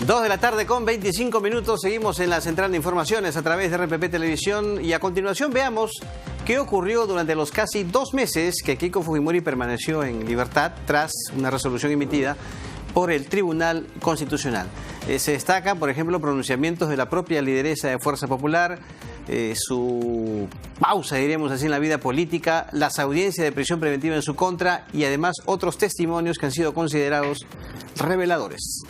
2 de la tarde con 25 minutos, seguimos en la central de informaciones a través de RPP Televisión y a continuación veamos qué ocurrió durante los casi 2 meses que Keiko Fujimori permaneció en libertad tras una resolución emitida por el Tribunal Constitucional. Se destacan, por ejemplo, pronunciamientos de la propia lideresa de Fuerza Popular, su pausa, diríamos así, en la vida política, las audiencias de prisión preventiva en su contra y además otros testimonios que han sido considerados reveladores.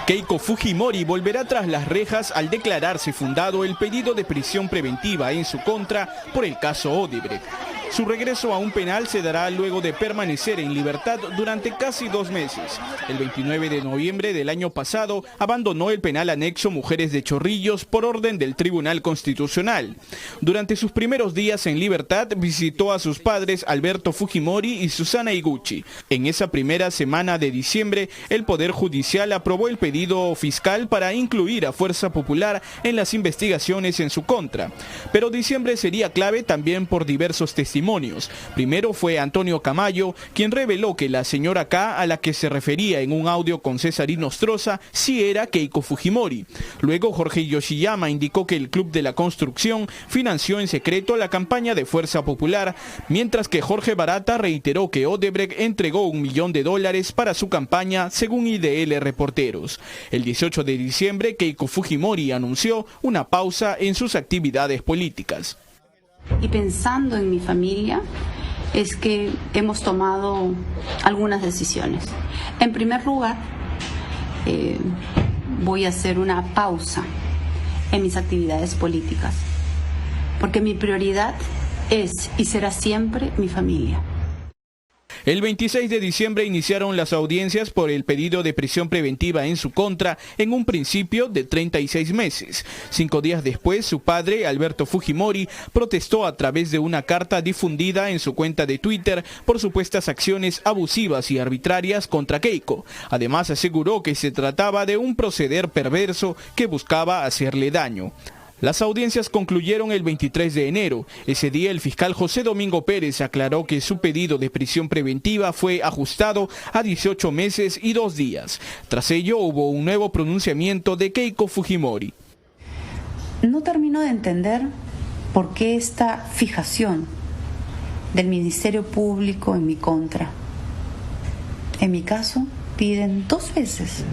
Keiko Fujimori volverá tras las rejas al declararse fundado el pedido de prisión preventiva en su contra por el caso Odebrecht. Su regreso a un penal se dará luego de permanecer en libertad durante casi 2 meses. El 29 de noviembre del año pasado abandonó el penal anexo Mujeres de Chorrillos por orden del Tribunal Constitucional. Durante sus primeros días en libertad visitó a sus padres Alberto Fujimori y Susana Higuchi. En esa primera semana de diciembre, el Poder Judicial aprobó el pedido fiscal para incluir a Fuerza Popular en las investigaciones en su contra. Pero diciembre sería clave también por diversos testimonios. Primero fue Antonio Camayo, quien reveló que la señora K, a la que se refería en un audio con César Inostroza, sí era Keiko Fujimori. Luego Jorge Yoshiyama indicó que el Club de la Construcción financió en secreto la campaña de Fuerza Popular, mientras que Jorge Barata reiteró que Odebrecht entregó $1 millón para su campaña, según IDL Reporteros. El 18 de diciembre, Keiko Fujimori anunció una pausa en sus actividades políticas. Y pensando en mi familia, es que hemos tomado algunas decisiones. En primer lugar, voy a hacer una pausa en mis actividades políticas, porque mi prioridad es y será siempre mi familia. El 26 de diciembre iniciaron las audiencias por el pedido de prisión preventiva en su contra, en un principio de 36 meses. 5 días después, su padre, Alberto Fujimori, protestó a través de una carta difundida en su cuenta de Twitter por supuestas acciones abusivas y arbitrarias contra Keiko. Además, aseguró que se trataba de un proceder perverso que buscaba hacerle daño. Las audiencias concluyeron el 23 de enero. Ese día el fiscal José Domingo Pérez aclaró que su pedido de prisión preventiva fue ajustado a 18 meses y 2 días. Tras ello hubo un nuevo pronunciamiento de Keiko Fujimori. No termino de entender por qué esta fijación del Ministerio Público en mi contra. En mi caso, piden 2 veces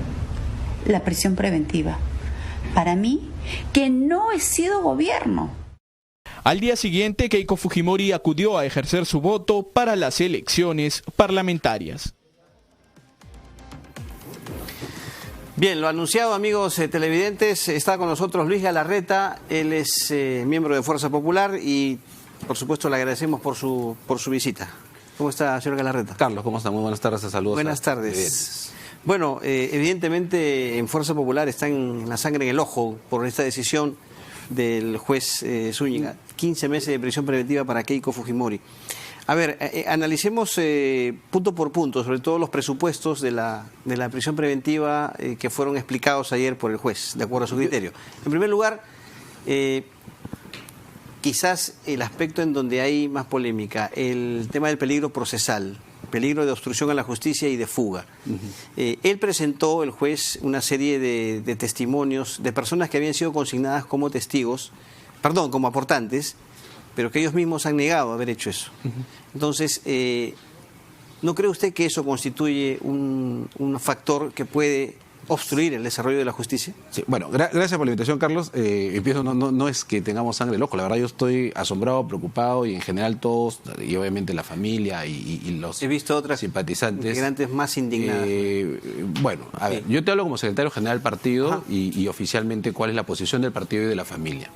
la prisión preventiva. Para mí, que no he sido gobierno. Al día siguiente, Keiko Fujimori acudió a ejercer su voto para las elecciones parlamentarias. Bien, lo anunciado, amigos televidentes, está con nosotros Luis Galarreta. Él es miembro de Fuerza Popular y, por supuesto, le agradecemos por su visita. ¿Cómo está, señor Galarreta? Carlos, ¿cómo está? Muy buenas tardes, saludos. Buenas tardes. Bueno, evidentemente en Fuerza Popular está en la sangre en el ojo por esta decisión del juez Zúñiga. 15 meses de prisión preventiva para Keiko Fujimori. A ver, analicemos punto por punto, sobre todo los presupuestos de la prisión preventiva que fueron explicados ayer por el juez, de acuerdo a su criterio. En primer lugar, quizás el aspecto en donde hay más polémica, el tema del peligro procesal. Peligro de obstrucción a la justicia y de fuga. Él presentó, el juez, una serie de testimonios de personas que habían sido consignadas como testigos, como aportantes, pero que ellos mismos han negado haber hecho eso. Entonces, ¿no cree usted que eso constituye un factor que puede obstruir el desarrollo de la justicia? Sí, bueno, gracias por la invitación, Carlos. Empiezo, no es que tengamos sangre loco, la verdad yo estoy asombrado, preocupado y en general todos, y obviamente la familia y los He visto otras simpatizantes. Integrantes más indignadas. Bueno, a ver, yo te hablo como secretario general del partido y oficialmente cuál es la posición del partido y de la familia.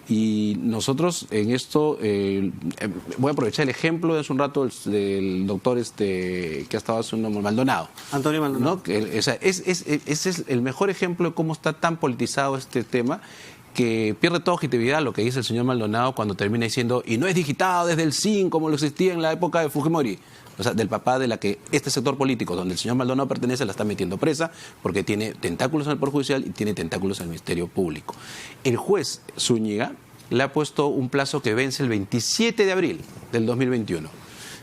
Y nosotros en esto, voy a aprovechar el ejemplo de hace un rato del doctor que ha estado hace un nombre, Maldonado. Antonio Maldonado. ¿No? Ese es el mejor ejemplo de cómo está tan politizado este tema, que pierde toda objetividad lo que dice el señor Maldonado cuando termina diciendo, y no es digitado desde el SIN como lo existía en la época de Fujimori. O sea, del papá de la que este sector político, donde el señor Maldonado pertenece, la está metiendo presa porque tiene tentáculos en el Poder Judicial y tiene tentáculos en el Ministerio Público. El juez Zúñiga le ha puesto un plazo que vence el 27 de abril del 2021.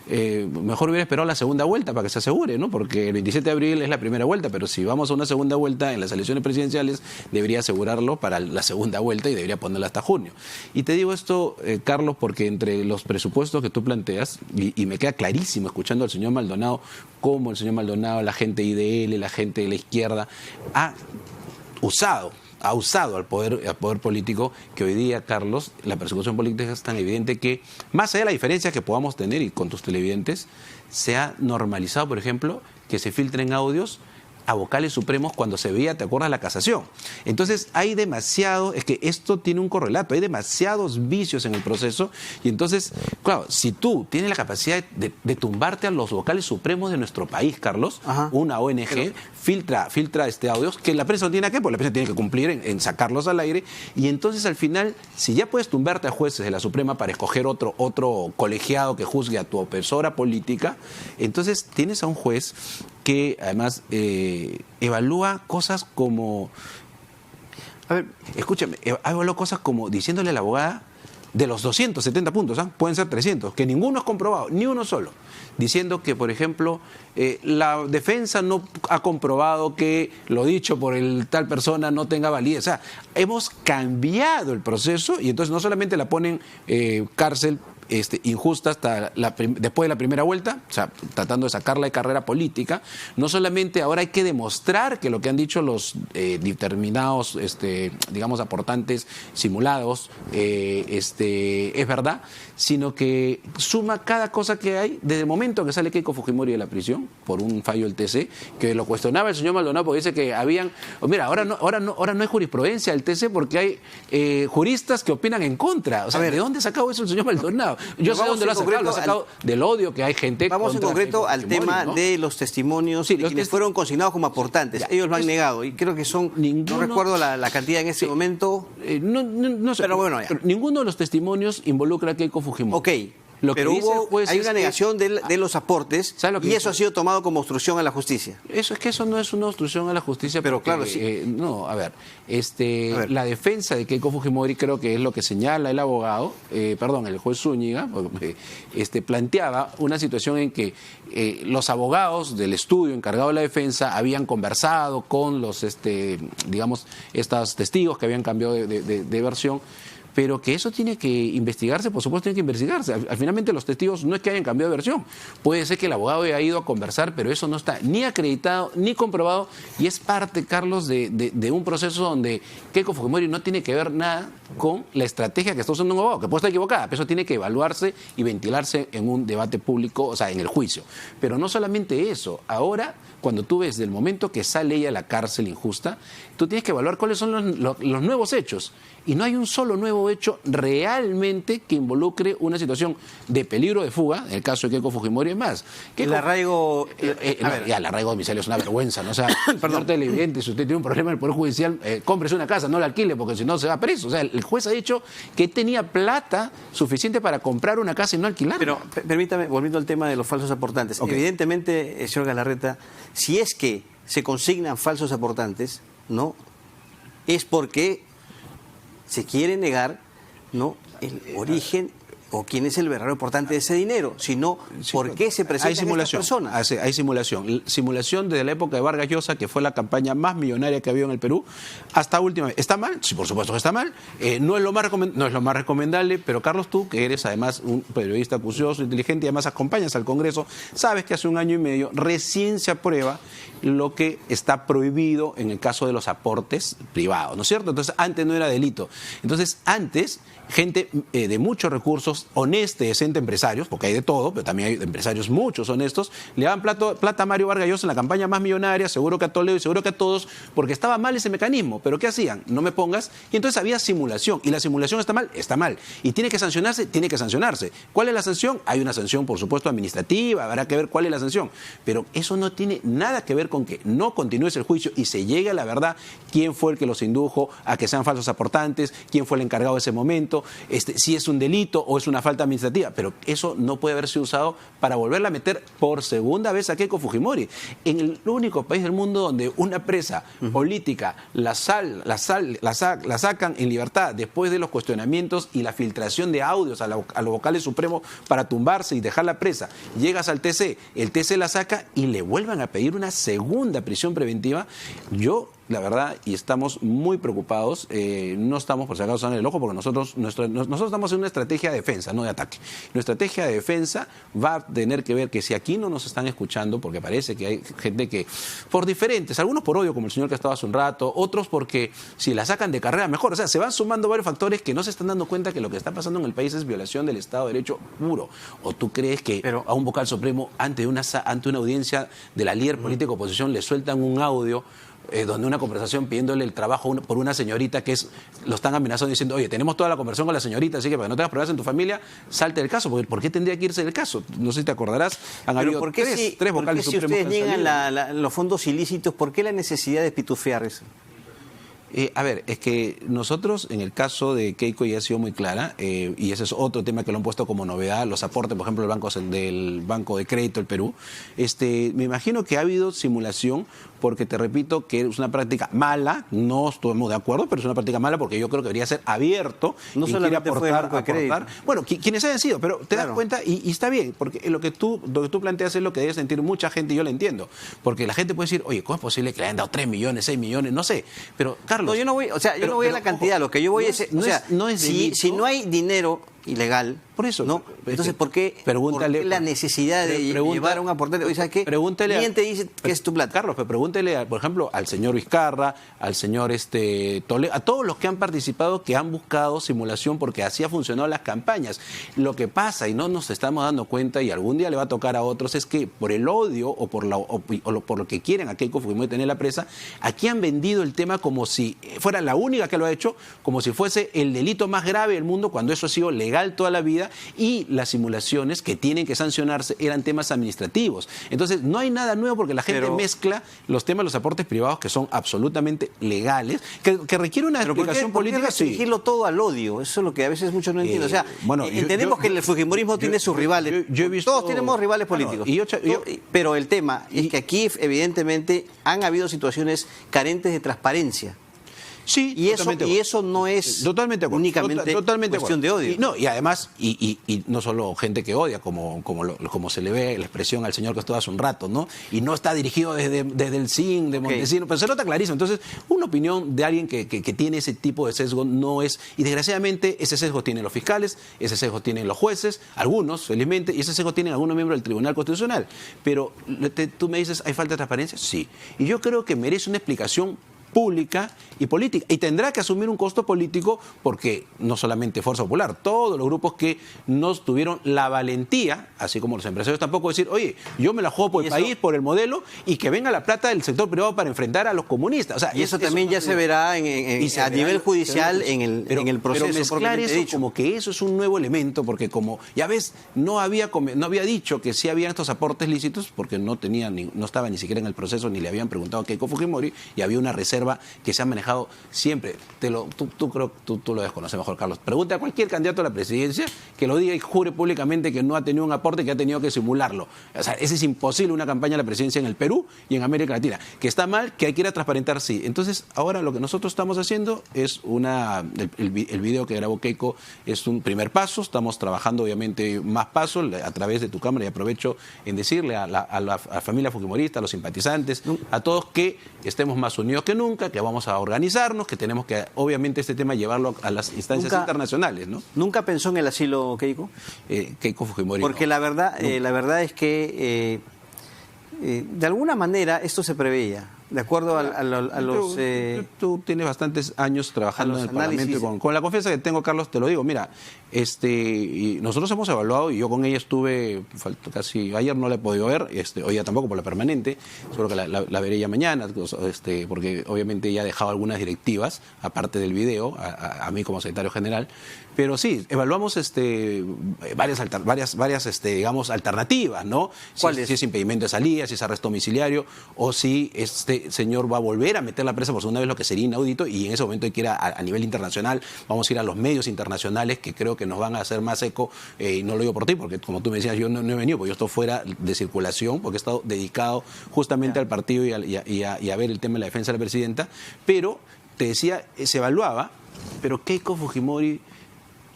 mejor hubiera esperado la segunda vuelta para que se asegure, ¿no? Porque el 27 de abril es la primera vuelta, pero si vamos a una segunda vuelta en las elecciones presidenciales, debería asegurarlo para la segunda vuelta y debería ponerla hasta junio. Y te digo esto, Carlos, porque entre los presupuestos que tú planteas, y me queda clarísimo escuchando al señor Maldonado, cómo el señor Maldonado, la gente de IDL, la gente de la izquierda, ha usado al poder político, que hoy día, Carlos, la persecución política es tan evidente que, más allá de la diferencia que podamos tener y con tus televidentes, se ha normalizado, por ejemplo, que se filtren audios a vocales supremos cuando se veía, ¿te acuerdas?, la casación. Entonces hay demasiado, es que esto tiene un correlato, hay demasiados vicios en el proceso y entonces, claro, si tú tienes la capacidad de tumbarte a los vocales supremos de nuestro país, Carlos, una ONG filtra audios que la prensa no tiene que, porque la prensa tiene que cumplir en sacarlos al aire, y entonces al final, si ya puedes tumbarte a jueces de la Suprema para escoger otro colegiado que juzgue a tu opresora política, entonces tienes a un juez que además evalúa cosas como, a ver, escúchame, evalúa cosas como diciéndole a la abogada, de los 270 puntos, pueden ser 300, que ninguno es comprobado, ni uno solo, diciendo que, por ejemplo, la defensa no ha comprobado que lo dicho por el tal persona no tenga validez. O sea, hemos cambiado el proceso y entonces no solamente la ponen cárcel injusta hasta después de la primera vuelta, o sea, tratando de sacarla de carrera política, no solamente ahora hay que demostrar que lo que han dicho los determinados, digamos, aportantes simulados es verdad, sino que suma cada cosa que hay desde el momento que sale Keiko Fujimori de la prisión por un fallo del TC, que lo cuestionaba el señor Maldonado porque dice que habían, mira, ahora no hay jurisprudencia del TC porque hay juristas que opinan en contra. O sea, ¿de dónde ha sacado eso el señor Maldonado? Yo sé dónde lo ha sacado del odio que hay gente. Vamos en concreto al tema, ¿no?, de los testimonios de quienes fueron consignados como aportantes. Ya, ellos lo han negado y creo que son, no recuerdo la cantidad en ese momento. No sé, pero bueno, ya. Ninguno de los testimonios involucra a Keiko Fujimori. Ok. Pero hay una negación de los aportes y eso ha sido tomado como obstrucción a la justicia. Eso no es una obstrucción a la justicia. Pero porque, claro, sí. No, a ver, la defensa de Keiko Fujimori creo que es lo que señala el abogado, el juez Zúñiga, planteaba una situación en que los abogados del estudio encargado de la defensa habían conversado con los, digamos, estos testigos que habían cambiado de versión, pero que eso tiene que investigarse, por supuesto tiene que investigarse. Finalmente los testigos no es que hayan cambiado de versión. Puede ser que el abogado haya ido a conversar, pero eso no está ni acreditado, ni comprobado, y es parte, Carlos, de un proceso donde Keiko Fujimori no tiene que ver nada con la estrategia que está usando un abogado, que puede estar equivocada, pero eso tiene que evaluarse y ventilarse en un debate público, o sea, en el juicio. Pero no solamente eso, ahora, cuando tú ves del momento que sale ella a la cárcel injusta, tú tienes que evaluar cuáles son los nuevos hechos. Y no hay un solo nuevo hecho realmente que involucre una situación de peligro de fuga, en el caso de Keiko Fujimori es más. El arraigo... el arraigo domiciliario es una vergüenza, ¿no? O sea, señor televidente, si usted tiene un problema en el Poder Judicial, cómprese una casa, no la alquile, porque si no se va preso. O sea, el juez ha dicho que tenía plata suficiente para comprar una casa y no alquilarla. Pero permítame, volviendo al tema de los falsos aportantes. Okay. Evidentemente, señor Galarreta, si es que se consignan falsos aportantes, ¿no?, es porque se quiere negar, ¿no?, el origen o quién es el verdadero aportante de ese dinero, sino por qué se presentan estas personas. Hay simulación. Simulación desde la época de Vargas Llosa, que fue la campaña más millonaria que había en el Perú, hasta última vez. ¿Está mal? Sí, por supuesto que está mal. No es lo más recomendable, pero Carlos, tú, que eres además un periodista acucioso, inteligente y además acompañas al Congreso, sabes que hace 1 año y medio recién se aprueba lo que está prohibido en el caso de los aportes privados, ¿no es cierto? Entonces, antes no era delito. Entonces, antes, gente de muchos recursos, honesta y decente, empresarios, porque hay de todo, pero también hay empresarios muchos honestos, le daban plata a Mario Vargas Llosa en la campaña más millonaria, seguro que a Toledo y seguro que a todos, porque estaba mal ese mecanismo. ¿Pero qué hacían? No me pongas. Y entonces había simulación. Y la simulación está mal, está mal. Y tiene que sancionarse, tiene que sancionarse. ¿Cuál es la sanción? Hay una sanción, por supuesto, administrativa, habrá que ver cuál es la sanción. Pero eso no tiene nada que ver con que no continúes el juicio y se llegue a la verdad quién fue el que los indujo a que sean falsos aportantes, quién fue el encargado de ese momento, si es un delito o es una falta administrativa, pero eso no puede haber sido usado para volverla a meter por segunda vez a Keiko Fujimori. En el único país del mundo donde una presa política la sacan en libertad después de los cuestionamientos y la filtración de audios a los vocales supremos para tumbarse y dejarla presa, llegas al TC, el TC la saca y le vuelvan a pedir una segunda prisión preventiva. Yo, la verdad, y estamos muy preocupados, no estamos por si acaso en el ojo, porque nosotros estamos en una estrategia de defensa, no de ataque. Nuestra estrategia de defensa va a tener que ver que si aquí no nos están escuchando, porque parece que hay gente que, por diferentes, algunos por odio, como el señor que estaba hace un rato, otros porque si la sacan de carrera, mejor. O sea, se van sumando varios factores que no se están dando cuenta que lo que está pasando en el país es violación del Estado de Derecho puro. ¿O tú crees que a un vocal supremo, ante una audiencia de la líder política de oposición, le sueltan un audio donde una conversación pidiéndole el trabajo por una señorita que lo están amenazando diciendo, oye, tenemos toda la conversación con la señorita, así que para que no tengas problemas en tu familia, salte del caso? Porque ¿por qué tendría que irse del caso? No sé si te acordarás, han habido tres vocales si supremos. Si ustedes niegan los fondos ilícitos, ¿por qué la necesidad de pitufear eso? A ver, es que nosotros, en el caso de Keiko, ya ha sido muy clara, y ese es otro tema que lo han puesto como novedad, los aportes, por ejemplo, del Banco de Crédito del Perú. Me imagino que ha habido simulación, porque te repito que es una práctica mala, no estamos de acuerdo, pero es una práctica mala porque yo creo que debería ser abierto. No solamente fue el Banco de Crédito. Bueno, quienes hayan sido, pero te das cuenta, y está bien, porque lo que tú planteas es lo que debe sentir mucha gente, y yo lo entiendo, porque la gente puede decir, oye, ¿cómo es posible que le hayan dado 3 millones, 6 millones? No sé, pero Carlos... No, yo no voy, yo no voy a la cantidad, lo que yo voy si no hay dinero ilegal, por eso, ¿no? Entonces, ¿por qué la necesidad de llevar a un aportante? O sea, ¿qué? ¿Quién te dice que es tu plata? Carlos, pero pregúntele, por ejemplo, al señor Vizcarra, al señor Toledo, a todos los que han participado, que han buscado simulación, porque así ha funcionado las campañas. Lo que pasa, y no nos estamos dando cuenta, y algún día le va a tocar a otros, es que por el odio o por lo que quieren a Keiko Fujimori tener la presa, aquí han vendido el tema como si fuera la única que lo ha hecho, como si fuese el delito más grave del mundo, cuando eso ha sido legal toda la vida, y las simulaciones que tienen que sancionarse eran temas administrativos. Entonces, no hay nada nuevo, porque la gente mezcla los temas de los aportes privados, que son absolutamente legales, que requiere una explicación política. ¿Por qué restringirlo todo al odio? Eso es lo que a veces muchos no entienden. O sea, entendemos que el fujimorismo tiene sus rivales. Todos tenemos rivales políticos. Pero el tema es que aquí, evidentemente, han habido situaciones carentes de transparencia. Sí, y eso no es únicamente cuestión de odio. Y además, y no solo gente que odia, como se le ve la expresión al señor que estuvo hace un rato, ¿no? Y no está dirigido desde el CIN, de Montesino, pero se nota clarísimo. Entonces, una opinión de alguien que tiene ese tipo de sesgo no es... Y desgraciadamente, ese sesgo tienen los fiscales, ese sesgo tienen los jueces, algunos, felizmente, y ese sesgo tienen algunos miembros del Tribunal Constitucional. Pero tú me dices, ¿hay falta de transparencia? Sí. Y yo creo que merece una explicación pública y política, y tendrá que asumir un costo político, porque no solamente Fuerza Popular, todos los grupos que no tuvieron la valentía, así como los empresarios tampoco, decir, oye, yo me la juego por el país, por el modelo, y que venga la plata del sector privado para enfrentar a los comunistas. O sea, y eso también ya se verá a nivel judicial en el proceso. Pero mezclar eso como que eso es un nuevo elemento, porque como ya ves, no había dicho que sí habían estos aportes lícitos, porque no estaba ni siquiera en el proceso, ni le habían preguntado a Keiko Fujimori, y había una reserva que se ha manejado siempre. Tú lo desconoces mejor, Carlos. Pregunta a cualquier candidato a la presidencia que lo diga y jure públicamente que no ha tenido un aporte, que ha tenido que simularlo. O sea, ese es imposible, una campaña a la presidencia en el Perú y en América Latina. Que está mal, que hay que ir a transparentar, sí. Entonces, ahora lo que nosotros estamos haciendo es el video que grabó Keiko es un primer paso. Estamos trabajando, obviamente, más pasos a través de tu cámara, y aprovecho en decirle a la familia fujimorista, a los simpatizantes, a todos, que estemos más unidos que nunca, que vamos a organizarnos, que tenemos que, obviamente, este tema llevarlo a las instancias internacionales, ¿no? ¿Nunca pensó en el asilo, Keiko? Keiko Fujimori. Porque la verdad es que de alguna manera esto se preveía. De acuerdo a los... Tú tienes bastantes años trabajando en el Parlamento, con la confianza que tengo, Carlos, te lo digo. Mira, y nosotros hemos evaluado, y yo con ella estuve casi... Ayer no la he podido ver, hoy ya tampoco por la permanente, solo que la veré ya mañana, porque obviamente ya ha dejado algunas directivas, aparte del video, a mí como secretario general, Pero sí, evaluamos varias digamos, alternativas, ¿no? ¿Cuáles? Si es impedimento de salida, si es arresto domiciliario, o si este señor va a volver a meter la presa por segunda vez, lo que sería inaudito, y en ese momento hay que ir a nivel internacional, vamos a ir a los medios internacionales que creo que nos van a hacer más eco, y no lo digo por ti, porque como tú me decías, yo no he venido, porque yo estoy fuera de circulación, porque he estado dedicado justamente al partido y a ver el tema de la defensa de la presidenta, pero te decía, se evaluaba, pero Keiko Fujimori,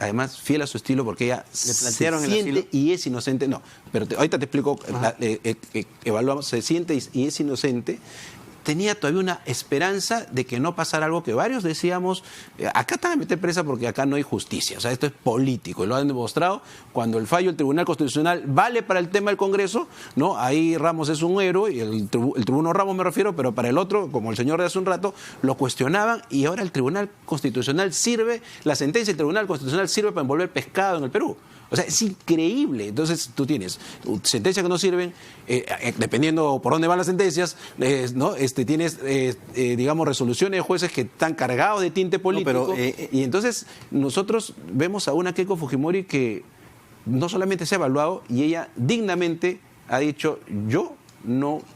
además fiel a su estilo, porque ella ¿le plantearon se el siente asilo? y es inocente. No, pero ahorita te explico, evaluamos, se siente y es inocente. Tenía todavía una esperanza de que no pasara algo que varios decíamos, acá están a meter presa porque acá no hay justicia, o sea, esto es político, y lo han demostrado cuando el fallo del Tribunal Constitucional vale para el tema del Congreso, ¿no? Ahí Ramos es un héroe, y el Tribunal Ramos me refiero, pero para el otro, como el señor de hace un rato, lo cuestionaban, y ahora el Tribunal Constitucional sirve, la sentencia del Tribunal Constitucional sirve para envolver pescado en el Perú. O sea, es increíble. Entonces tú tienes sentencias que no sirven, dependiendo por dónde van las sentencias, ¿no? Tienes, digamos, resoluciones de jueces que están cargados de tinte político. Y entonces nosotros vemos a una Keiko Fujimori que no solamente se ha evaluado, y ella dignamente ha dicho,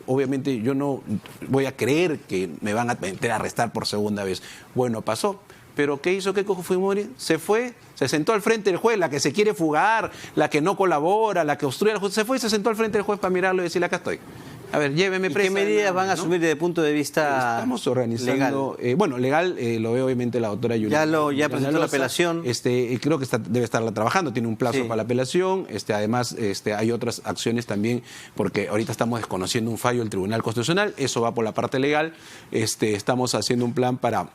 obviamente yo no voy a creer que me van a meter a arrestar por segunda vez. Bueno, pasó. Pero ¿qué hizo Keiko Fujimori? Se fue, se sentó al frente del juez, la que se quiere fugar, la que no colabora, la que obstruye al juez, se fue y se sentó al frente del juez para mirarlo y decirle, acá estoy. A ver, lléveme presa. ¿Qué medidas van a asumir desde el punto de vista Estamos organizando, legal? Legal lo ve obviamente la doctora Juliana. Ya presentó la apelación. Creo que debe estarla trabajando, tiene un plazo para la apelación. Además, hay otras acciones también, porque ahorita estamos desconociendo un fallo del Tribunal Constitucional, eso va por la parte legal. Estamos haciendo un plan para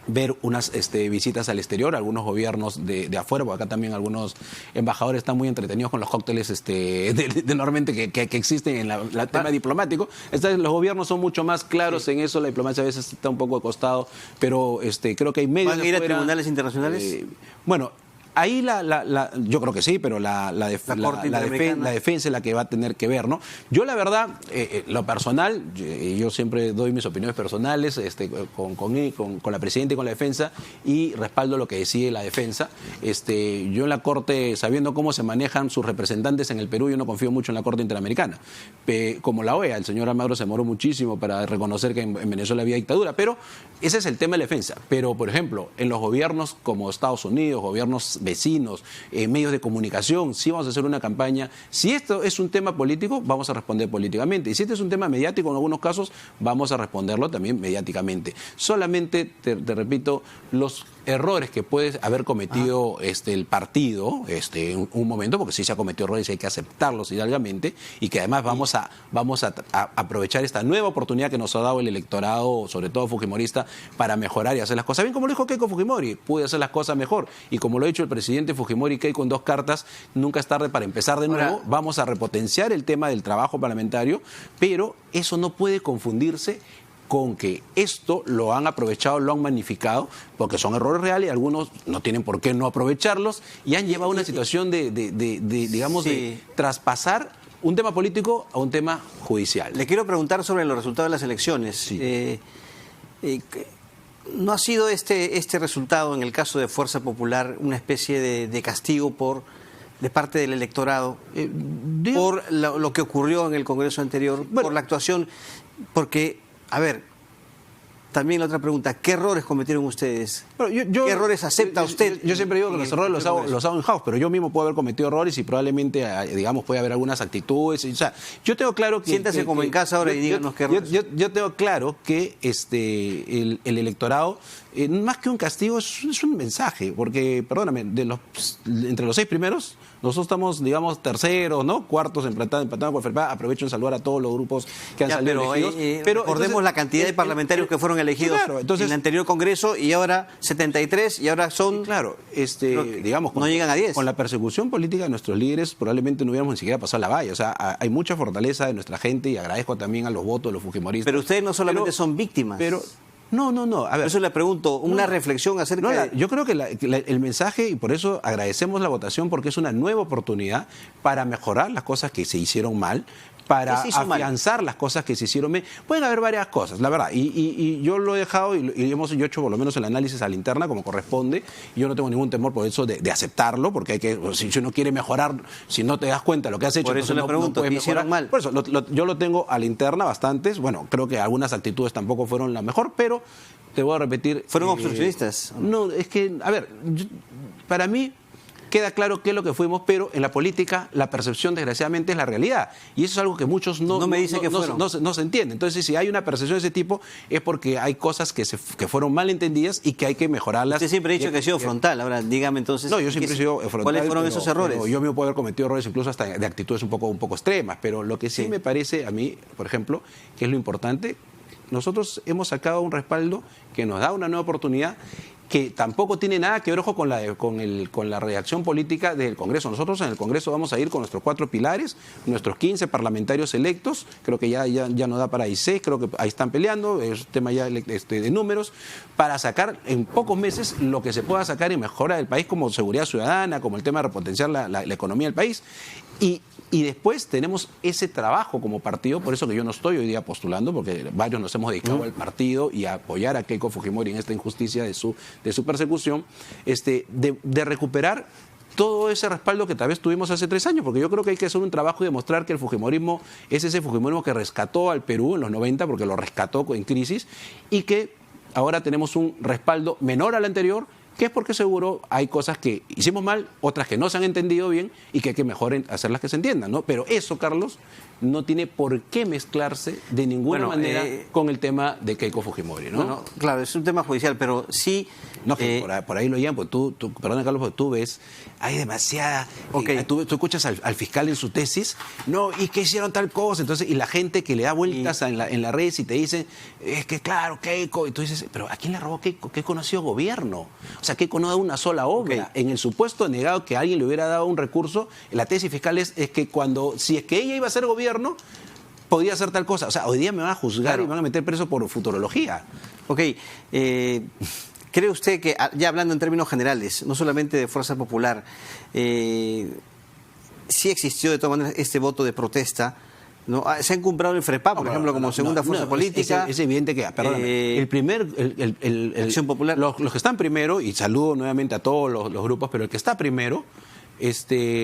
ver unas visitas al exterior, algunos gobiernos de afuera, porque acá también algunos embajadores están muy entretenidos con los cócteles normalmente que existen en el tema diplomático. Los gobiernos son mucho más claros en eso, la diplomacia a veces está un poco de costado, pero creo que hay medios. ¿Van a ir a tribunales internacionales? Bueno, ahí yo creo que sí, pero la defensa es la que va a tener que ver, ¿no? Yo la verdad, lo personal, yo siempre doy mis opiniones personales con la presidenta y con la defensa, y respaldo lo que decide la defensa. Yo en la Corte, sabiendo cómo se manejan sus representantes en el Perú, yo no confío mucho en la Corte Interamericana. Como la OEA, el señor Almagro se demoró muchísimo para reconocer que en Venezuela había dictadura, pero ese es el tema de la defensa. Pero, por ejemplo, en los gobiernos como Estados Unidos, gobiernos vecinos, medios de comunicación, sí vamos a hacer una campaña. Si esto es un tema político, vamos a responder políticamente. Y si este es un tema mediático, en algunos casos, vamos a responderlo también mediáticamente. Solamente, te repito, los errores que puede haber cometido el partido en un momento, porque sí se ha cometido errores y hay que aceptarlos hidalgamente, y que además vamos a aprovechar esta nueva oportunidad que nos ha dado el electorado, sobre todo fujimorista, para mejorar y hacer las cosas bien, como lo dijo Keiko Fujimori, pude hacer las cosas mejor, y como lo ha dicho el presidente Fujimori y Keiko en 2 cartas, nunca es tarde para empezar de nuevo. Vamos a repotenciar el tema del trabajo parlamentario, pero eso no puede confundirse con que esto lo han aprovechado, lo han magnificado, porque son errores reales, y algunos no tienen por qué no aprovecharlos, y han llevado a una situación de traspasar un tema político a un tema judicial. Le quiero preguntar sobre los resultados de las elecciones. Sí. ¿No ha sido este resultado, en el caso de Fuerza Popular, una especie de castigo de parte del electorado por lo que ocurrió en el Congreso anterior, por la actuación? Porque, a ver, también la otra pregunta, ¿qué errores cometieron ustedes? Bueno, ¿Qué errores acepta usted? Yo siempre digo que los errores los hago en house, pero yo mismo puedo haber cometido errores y probablemente, digamos, puede haber algunas actitudes. O sea, yo tengo claro que... Siéntase como en casa ahora y díganos qué errores. Yo tengo claro que el electorado, más que un castigo, es un mensaje, porque, perdóname, entre los 6 primeros, nosotros estamos, digamos, terceros, ¿no? Cuartos, empatados por FERPA. Aprovecho en saludar a todos los grupos que han salido elegidos. Pero recordemos la cantidad de parlamentarios que fueron elegidos en el anterior Congreso, y ahora 73, y ahora son... Claro, digamos... No llegan a 10. Con la persecución política de nuestros líderes, probablemente no hubiéramos ni siquiera pasado la valla. O sea, hay mucha fortaleza de nuestra gente, y agradezco también a los votos de los fujimoristas. Pero ustedes no solamente son víctimas. No. A ver, por eso le pregunto, una reflexión acerca de... Yo creo que el mensaje, y por eso agradecemos la votación, porque es una nueva oportunidad para mejorar las cosas que se hicieron mal, para ¿Qué se hizo mal? afianzar las cosas que se hicieron bien. Pueden haber varias cosas, la verdad. Y yo lo he dejado y yo he hecho por lo menos el análisis a la interna como corresponde. Y yo no tengo ningún temor por eso de aceptarlo, porque hay que, si uno quiere mejorar, si no te das cuenta de lo que has hecho, Por eso le pregunto, puedes ¿qué hicieron mejorar. mal? Por eso, yo lo tengo a la interna bastantes. Bueno, creo que algunas actitudes tampoco fueron la mejor, pero te voy a repetir. ¿Fueron obstruccionistas? No, es que, a ver, para mí queda claro qué es lo que fuimos, pero en la política la percepción, desgraciadamente, es la realidad. Y eso es algo que muchos no me dicen que fueron. No se entiende. Entonces, si hay una percepción de ese tipo, es porque hay cosas que fueron mal entendidas y que hay que mejorarlas. Usted siempre ha dicho que ha sido frontal. Ahora, dígame entonces. No, yo siempre he sido frontal. ¿Cuáles fueron esos errores? Yo me puedo haber cometido errores incluso hasta de actitudes un poco extremas, pero lo que sí me parece a mí, por ejemplo, que es lo importante, nosotros hemos sacado un respaldo que nos da una nueva oportunidad, que tampoco tiene nada que ver, ojo, con la redacción política del Congreso. Nosotros en el Congreso vamos a ir con nuestros 4 pilares, nuestros 15 parlamentarios electos, creo que ya no da para 16, creo que ahí están peleando, es tema ya de números, para sacar en pocos meses lo que se pueda sacar en mejora del país, como seguridad ciudadana, como el tema de repotenciar la economía del país. Y después tenemos ese trabajo como partido, por eso que yo no estoy hoy día postulando, porque varios nos hemos dedicado al partido y a apoyar a Keiko Fujimori en esta injusticia de su persecución, de recuperar todo ese respaldo que tal vez tuvimos hace 3 años, porque yo creo que hay que hacer un trabajo y demostrar que el fujimorismo es ese fujimorismo que rescató al Perú en los 90, porque lo rescató en crisis, y que ahora tenemos un respaldo menor al anterior, que es porque seguro hay cosas que hicimos mal, otras que no se han entendido bien y que hay que mejorar hacerlas que se entiendan, ¿no? Pero eso, Carlos, no tiene por qué mezclarse de ninguna manera con el tema de Keiko Fujimori, ¿no? Bueno, claro, es un tema judicial, pero sí... No, que por ahí lo llaman, porque perdona, Carlos, porque tú ves, hay demasiada... Tú escuchas al fiscal en su tesis, no, y que hicieron tal cosa, entonces, y la gente que le da vueltas en la red y te dice, es que claro, Keiko, y tú dices, pero ¿a quién le robó Keiko? Keiko no ha sido gobierno. O sea, Keiko no ha dado una sola obra. En el supuesto negado que alguien le hubiera dado un recurso, la tesis fiscal es que si es que ella iba a ser gobierno, podía hacer tal cosa. O sea, hoy día me van a juzgar y me van a meter preso por futurología. Ok, ¿cree usted que, ya hablando en términos generales, no solamente de Fuerza Popular, sí existió de todas maneras este voto de protesta? ¿No? Se han comprado el FREPA, por ejemplo, como segunda fuerza política. Es evidente que, perdóname, Acción Popular. Los que están primero, y saludo nuevamente a todos los grupos, pero el que está primero,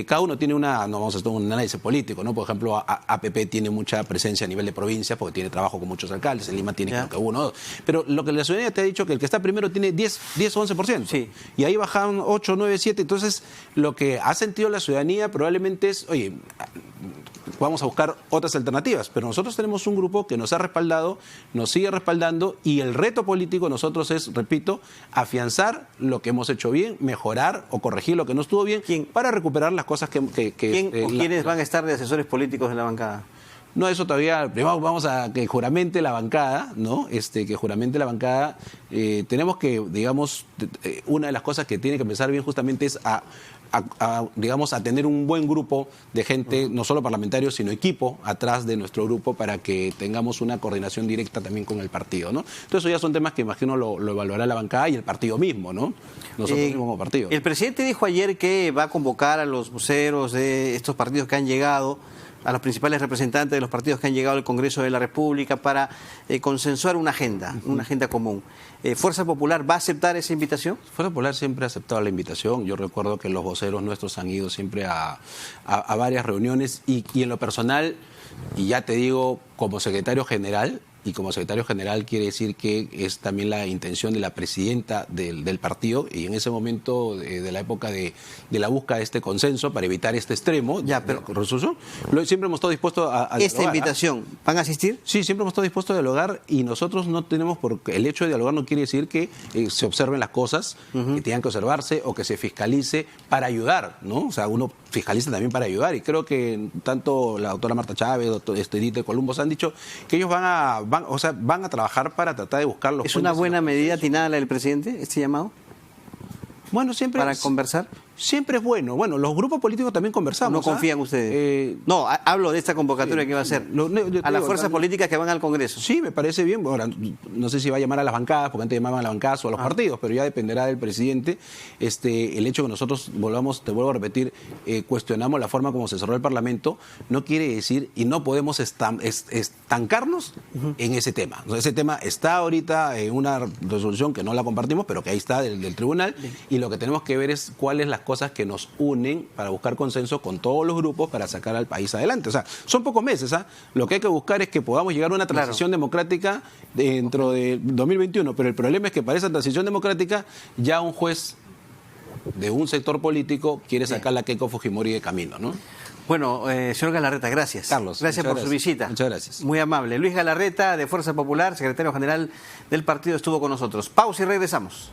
cada uno tiene no vamos a hacer un análisis político, ¿no? Por ejemplo, APP tiene mucha presencia a nivel de provincia porque tiene trabajo con muchos alcaldes, en Lima tiene creo que 1 o 2. Pero lo que la ciudadanía te ha dicho que el que está primero tiene 10 o 11%. Sí. Y ahí bajan 8, 9, 7. Entonces, lo que ha sentido la ciudadanía probablemente es, oye, vamos a buscar otras alternativas, pero nosotros tenemos un grupo que nos ha respaldado, nos sigue respaldando, y el reto político de nosotros es, repito, afianzar lo que hemos hecho bien, mejorar o corregir lo que no estuvo bien, para recuperar las cosas que ¿Quiénes van a estar de asesores políticos en la bancada? No, eso todavía, primero vamos a que juramente la bancada, ¿no? Que juramente la bancada, tenemos que, digamos, una de las cosas que tiene que empezar bien justamente es digamos, a tener un buen grupo de gente, no solo parlamentarios, sino equipo atrás de nuestro grupo, para que tengamos una coordinación directa también con el partido, ¿no? Entonces, eso ya son temas que imagino lo evaluará la bancada y el partido mismo, ¿no? Nosotros mismos como partido. El presidente dijo ayer que va a convocar a los voceros de estos partidos que han llegado, a los principales representantes de los partidos que han llegado al Congreso de la República, para consensuar una agenda común. ¿Fuerza Popular va a aceptar esa invitación? Fuerza Popular siempre ha aceptado la invitación. Yo recuerdo que los voceros nuestros han ido siempre a varias reuniones, y en lo personal, y ya te digo, como secretario general, y como secretario general quiere decir que es también la intención de la presidenta del partido, y en ese momento de la época de la búsqueda de este consenso para evitar este extremo, siempre hemos estado dispuestos a ¿Esta dialogar. invitación, van a asistir? Sí, siempre hemos estado dispuestos a dialogar, y nosotros no tenemos, porque el hecho de dialogar no quiere decir que se observen las cosas que tengan que observarse, o que se fiscalice para ayudar, ¿no? O sea, uno fiscaliza también para ayudar, y creo que tanto la doctora Marta Chávez, Edith de Columbus han dicho que ellos van a trabajar para tratar de buscar los... ¿Es una buena medida atinada la del presidente, este llamado? Bueno, siempre... ¿Para conversar? Siempre es bueno. Bueno, los grupos políticos también conversamos. ¿No confían ustedes? No, hablo de esta convocatoria que va a hacer. A las fuerzas políticas que van al Congreso. Sí, me parece bien. Ahora, no sé si va a llamar a las bancadas, porque antes llamaban a las bancadas o a los partidos, pero ya dependerá del presidente. El hecho de que nosotros te vuelvo a repetir, cuestionamos la forma como se cerró el Parlamento, no quiere decir, y no podemos estancarnos en ese tema. Entonces, ese tema está ahorita en una resolución que no la compartimos, pero que ahí está del tribunal, y lo que tenemos que ver es cuáles las cosas que nos unen para buscar consenso con todos los grupos para sacar al país adelante. O sea, son pocos meses, ¿ah? Lo que hay que buscar es que podamos llegar a una transición democrática dentro de 2021, pero el problema es que para esa transición democrática ya un juez de un sector político quiere sacar a Keiko Fujimori de camino, ¿no? Bueno, señor Galarreta, gracias. Carlos, gracias por su visita. Muchas gracias. Muy amable. Luis Galarreta, de Fuerza Popular, secretario general del partido, estuvo con nosotros. Pausa y regresamos.